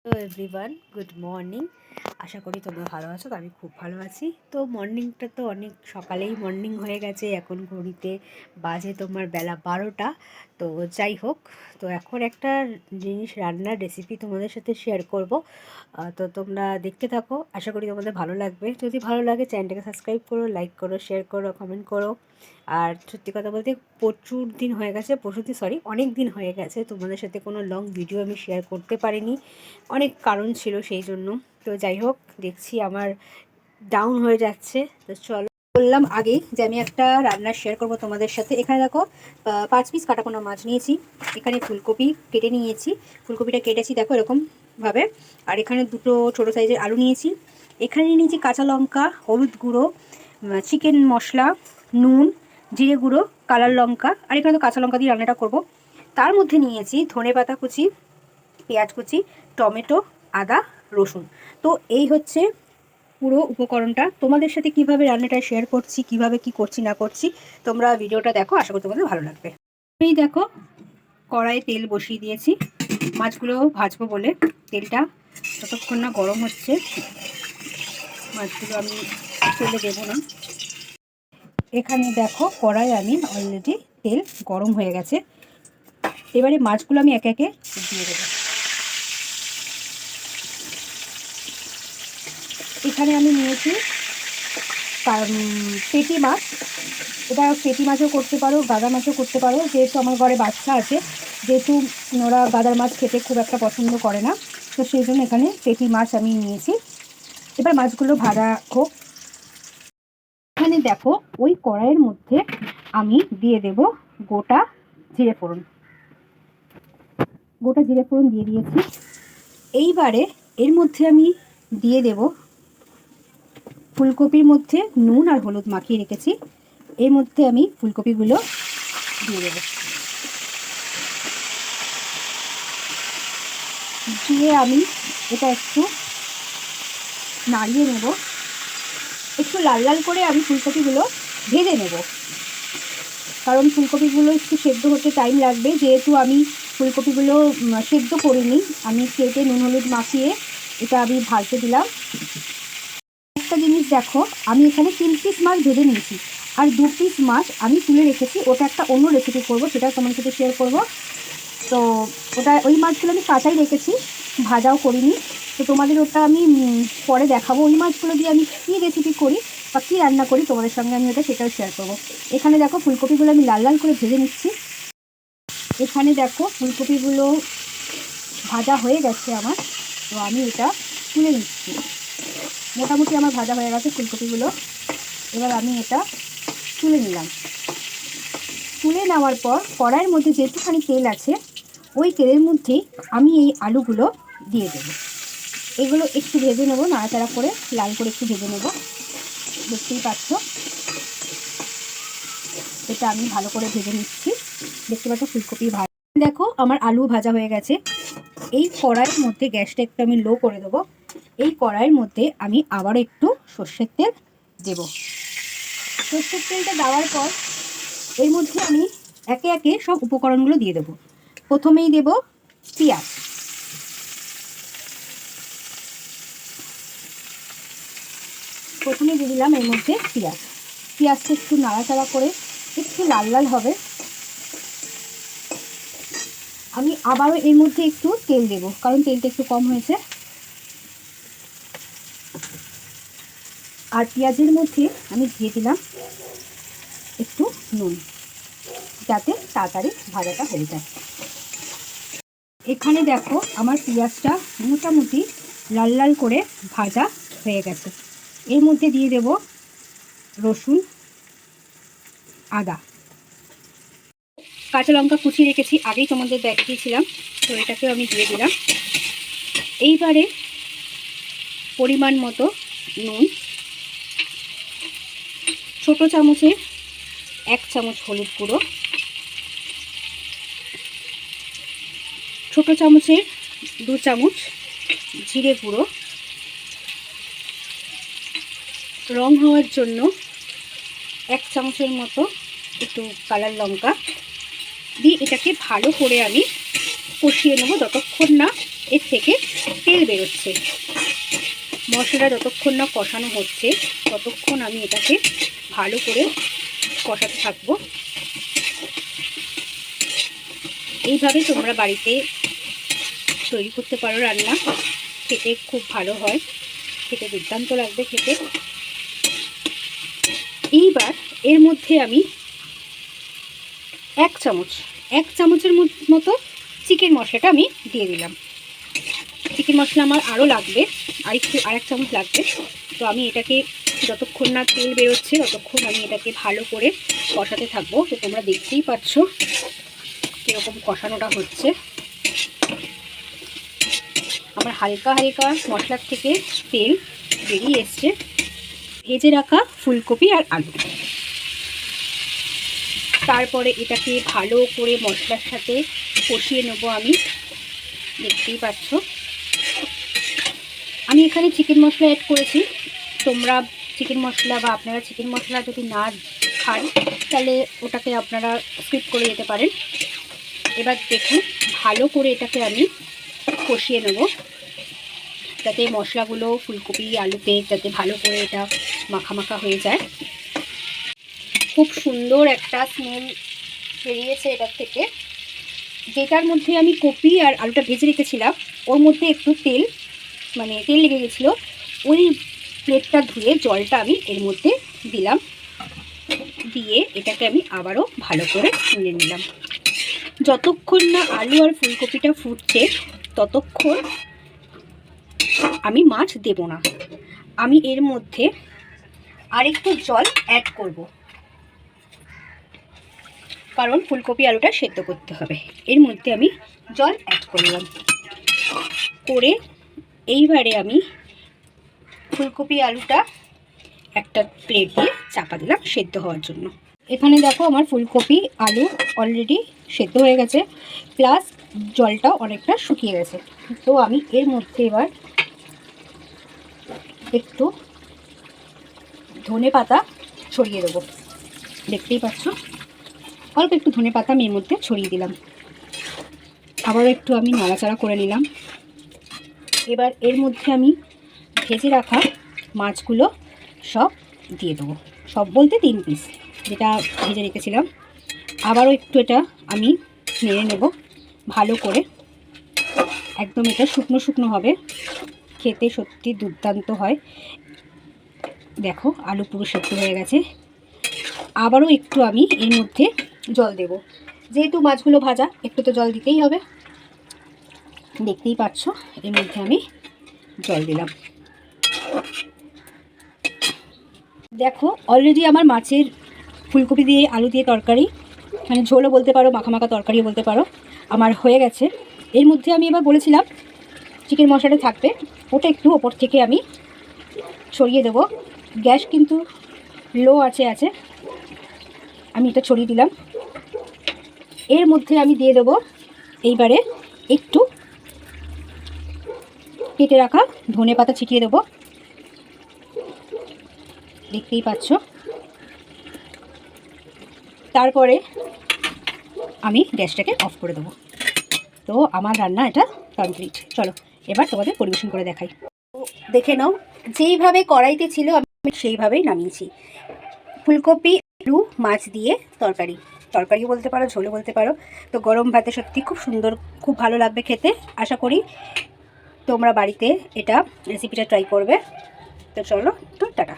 Hello everyone, good morning. আশা করি তোমরা ভালো আছো। তো আমি খুব ভালো আছি। তো মর্নিংটা তো অনেক সকালেই মর্নিং হয়ে গেছে। এখন ঘড়িতে বাজে তোমার বেলা 12টা। তো যাই হোক, তো এখন একটা জিনিস রান্নার রেসিপি তোমাদের সাথে শেয়ার করব। তো তোমরা দেখতে থাকো, আশা করি তোমাদের ভালো লাগবে। যদি ভালো লাগে চ্যানেলটাকে সাবস্ক্রাইব করো, লাইক করো, শেয়ার করো, কমেন্ট করো। আর সত্যি কথা বলতে প্রচুর দিন হয়ে গেছে, অনেক দিন হয়ে গেছে তোমাদের সাথে কোনো লং ভিডিও আমি শেয়ার করতে পারিনি। অনেক কারণ ছিল সেই জন্য। তো যাই হোক, দেখছি আমার ডাউন হয়ে যাচ্ছে। তো চলো, বললাম আগেই যে আমি একটা রান্না শেয়ার করব তোমাদের সাথে। এখানে দেখো 5 পিস কাটা কোনো মাছ নিয়েছি। এখানে ফুলকপি কেটে নিয়েছি, ফুলকপিটা কেটেছি দেখো এরকমভাবে। আর এখানে দুটো ছোটো সাইজের আলু নিয়েছি। এখানে নিয়েছি কাঁচা লঙ্কা, হলুদ গুঁড়ো, চিকেন মশলা, নুন, জিরে গুঁড়ো, কালার লঙ্কা। আর এখানে তো কাঁচা লঙ্কা দিয়ে রান্নাটা করব। তার মধ্যে নিয়েছি ধনেপাতা কুচি, পেঁয়াজ কুচি, টমেটো, আদা, রসুন। তো এই হচ্ছে পুরো উপকরণটা। তোমাদের সাথে কিভাবে রান্নাটা শেয়ার করছি, কিভাবে কি করছি না করছি, তোমরা ভিডিওটা দেখো, আশা করি তোমাদের ভালো লাগবে। এই দেখো, কড়াইয়ে তেল বসিয়ে দিয়েছি মাছগুলো ভাজবো বলে। তেলটা যতক্ষণ না গরম হচ্ছে মাছগুলো আমি তেলে দেবো না। এখানে দেখো কড়াই আমি অলরেডি তেল গরম হয়ে গেছে। এবারে মাছগুলো আমি একে একে দিয়ে দেবো। এখানে আমি নিয়েছি পেটি মাছ। এটা পেটি মাছও করতে পারো, গাদা মাছও করতে পারো। যেহেতু আমার ঘরে বাচ্চা আছে, যেহেতু ওরা গাদার মাছ খেতে খুব একটা পছন্দ করে না, তো সেই জন্য এখানে পেটি মাছ আমি নিয়েছি। এবার মাছগুলো ভাজা হোক। এখানে দেখো ওই কড়াইয়ের মধ্যে আমি দিয়ে দেব গোটা জিরে ফোড়ন। দিয়ে দিয়েছি। এইবারে এর মধ্যে আমি দিয়ে দেব ফুলকপির মধ্যে নুন আর হলুদ মাখিয়ে রেখেছি। এর মধ্যে আমি ফুলকপিগুলো দিয়ে দেবো। দিয়ে আমি এটা একটু নাড়িয়ে নেব। একটু লাল লাল করে আমি ফুলকপিগুলো ভেজে নেব, কারণ ফুলকপিগুলো একটু সেদ্ধ হতে টাইম লাগবে। যেহেতু আমি ফুলকপিগুলো সেদ্ধ করিনি, আমি কেটে নুন হলুদ মাখিয়ে এটা আমি ভাজতে দিলাম। একটা জিনিস দেখো, আমি এখানে 3 পিস মাছ ভেজে নিয়েছি, আর 2 পিস মাছ আমি তুলে রেখেছি। ওটা একটা অন্য রেসিপি করবো, সেটা তোমার সাথে শেয়ার করবো। তো ওই মাছগুলো আমি কাঁচাই রেখেছি, ভাজাও করিনি। তো তোমাদের ওটা আমি পরে দেখাবো। ওই মাছগুলো দিয়ে আমি কী রেসিপি করি বা কী রান্না করি তোমাদের সঙ্গে আমি সেটাও শেয়ার করবো। এখানে দেখো ফুলকপিগুলো আমি লাল লাল করে ভেজে নিচ্ছি। এখানে দেখো ফুলকপিগুলো ভাজা হয়ে গেছে আমার। তো আমি এটা তুলে নিচ্ছি। মোটামুটি আমার ভাজা হয়ে গেছে ফুলকপিগুলো। এবার আমি এটা তুলে নিলাম। তুলে নেওয়ার পর কড়াইয়ের মধ্যে যেটুখানি তেল আছে, ওই তেলের মধ্যেই আমি এই আলুগুলো দিয়ে দেবো। এগুলো একটু ভেজে নেবো, নাড়াচাড়া করে লাল করে একটু ভেজে নেবো। দেখতেই পাচ্ছ এটা আমি ভালো করে ভেজে নিচ্ছি। দেখতে পাচ্ছ ফুলকপি ভাজা। দেখো আমার আলু ভাজা হয়ে গেছে। এই কড়াইয়ের মধ্যে গ্যাসটা একটু আমি লো করে দেবো। এই কড়াইয়ের মধ্যে আমি আবার একটু সর্ষের তেল দেব। সর্ষের তেলটা দেওয়ার পর এর মধ্যে আমি একে একে সব উপকরণগুলো দিয়ে দেবো। প্রথমেই দেব পেঁয়াজ। প্রথমে দিয়ে দিলাম এর মধ্যে পেঁয়াজ। পেঁয়াজটা একটু নাড়াচাড়া করে একটু লাল লাল হবে। আমি আবারও এর মধ্যে একটু তেল দেব, কারণ তেলটা একটু কম হয়েছে। আর পেঁয়াজের মধ্যে আমি দিয়ে দিলাম একটু নুন, যাতে তাড়াতাড়ি ভাজাটা হয়ে যায়। এখানে দেখো আমার পেঁয়াজটা মোটামুটি লাল লাল করে ভাজা হয়ে গেছে। এর মধ্যে দিয়ে দেব রসুন, আদা, কাঁচা লঙ্কা কুচিয়ে রেখেছি, আগেই তোমাদের দেখিয়েছিলাম। তো এটাকেও আমি দিয়ে দিলাম। এইবারে পরিমাণ মতো নুন, ছোট চামচের 1 চামচ হলুদ গুঁড়ো, ছোট চামচের 2 চামচ জিরে গুঁড়ো, রং হওয়ার জন্য 1 চামচের মতো একটু কালার লঙ্কা দিয়ে এটাকে ভালো করে আমি কষিয়ে নেব, যতক্ষণ না এর থেকে তেল বেরোচ্ছে। মশলা যতক্ষণ না কষানো হচ্ছে ততক্ষণ আমি এটাকে ভালো করে কষাতে থাকবো। এইভাবে তোমরা বাড়িতে তৈরি করতে পারো রান্না, খেতে খুব ভালো হয়, খেতে দুর্দান্ত লাগবে খেতে। এইবার এর মধ্যে আমি এক চামচের মতো চিকেন মশলাটা আমি দিয়ে দিলাম। চিকেন মশলা আমার আরও লাগবে, আর এক চামচ লাগবে। তো আমি এটাকে যতক্ষণ না তেল বেরোচ্ছে ততক্ষণ আমি এটাকে ভালো করে কষাতে থাকবো। তো তোমরা দেখতেই পাচ্ছ কীরকম কষানোটা হচ্ছে। আমার হালকা হালকা মশলার থেকে তেল বেরিয়ে এসছে। ভেজে রাখা ফুলকপি আর আলু, তারপরে এটাকে ভালো করে মশলার সাথে কষিয়ে নেবো আমি। দেখতেই পাচ্ছ আমি এখানে চিকেন মশলা অ্যাড করেছি। তোমরা চিকেন মশলা বা আপনারা চিকেন মশলা যদি না খান তাহলে ওটাকে আপনারা স্কিপ করে যেতে পারেন। এবার দেখুন ভালো করে এটাকে আমি কষিয়ে নেব, যাতে মশলাগুলো ফুলকপি আলুতে যাতে ভালো করে এটা মাখা মাখা হয়ে যায়। খুব সুন্দর একটা স্মেল বেরিয়েছে এটার থেকে। যেটার মধ্যে আমি কপি আর আলুটা ভেজে রেখেছিলাম ওর মধ্যে একটু তেল লেগে গেছিলো। ওই প্লেটটা ধুয়ে জলটা আমি এর মধ্যে দিলাম, দিয়ে এটাকে আমি আবারও ভালো করে নিয়ে নিলাম। যতক্ষণ না আলু আর ফুলকপিটা ফুটছে ততক্ষণ আমি মাছ দেব না। আমি এর মধ্যে আরেকটু জল অ্যাড করব, কারণ ফুলকপি আলুটা সেদ্ধ করতে হবে। এর মধ্যে আমি জল অ্যাড করলাম, করে এইবারে আমি ফুলকপি আলুটা একটা প্লেট দিয়ে চাপা দিলাম সেদ্ধ হওয়ার জন্য। এখানে দেখো আমার ফুলকপি আলু অলরেডি সেদ্ধ হয়ে গেছে, প্লাস জলটাও অনেকটা শুকিয়ে গেছে। তো আমি এর মধ্যে এবার একটু ধনে পাতা ছড়িয়ে দেবো। দেখতেই পাচ্ছ অল্প একটু ধনে পাতা আমি এর মধ্যে ছড়িয়ে দিলাম। আবারও একটু আমি নাড়াচাড়া করে নিলাম। এবার এর মধ্যে আমি ভেজে রাখা মাছগুলো সব দিয়ে দেবো, সব বলতে 3 পিস যেটা ভেজে রেখেছিলাম। আবারও একটু এটা আমি নেড়ে নেব ভালো করে। একদম এটা শুকনো শুকনো হবে, খেতে সত্যি দুর্দান্ত হয়। দেখো আলু পুরো সেদ্ধ হয়ে গেছে। আবারও একটু আমি এর মধ্যে জল দেব, যেহেতু মাছগুলো ভাজা একটু তো জল দিতেই হবে। দেখতেই পাচ্ছ এর মধ্যে আমি জল দিলাম। দেখো অলরেডি আমার মাছের ফুলকপি দিয়ে আলু দিয়ে তরকারি, মানে ঝোলও বলতে পারো, মাখা মাখা তরকারিও বলতে পারো, আমার হয়ে গেছে। এর মধ্যে আমি এবার বলেছিলাম চিকেন মশলাটা থাকবে, ওটা একটু ওপর থেকে আমি ছড়িয়ে দেব। গ্যাস কিন্তু লো আছে, আমি এটা ছড়িয়ে দিলাম। এর মধ্যে আমি দিয়ে দেব এইবারে একটু কেটে রাখা ধনে পাতা ছিটিয়ে দেবো। দেখতেই পাচ্ছ। তারপরে আমি গ্যাসটাকে অফ করে দেবো। তো আমার রান্না এটা কমপ্লিট। চলো এবার তোমাদের পরিবেশন করে দেখাই। দেখে নাও যেইভাবে কড়াইতে ছিল আমি সেইভাবেই নামিয়েছি। ফুলকপি আলু মাছ দিয়ে তরকারিও বলতে পারো, ঝোলও বলতে পারো। তো গরম ভাতে সত্যি খুব সুন্দর, খুব ভালো লাগবে খেতে। আশা করি তোমরা বাড়িতে এটা রেসিপিটা ট্রাই করবে। তো চলো, তো টাটা।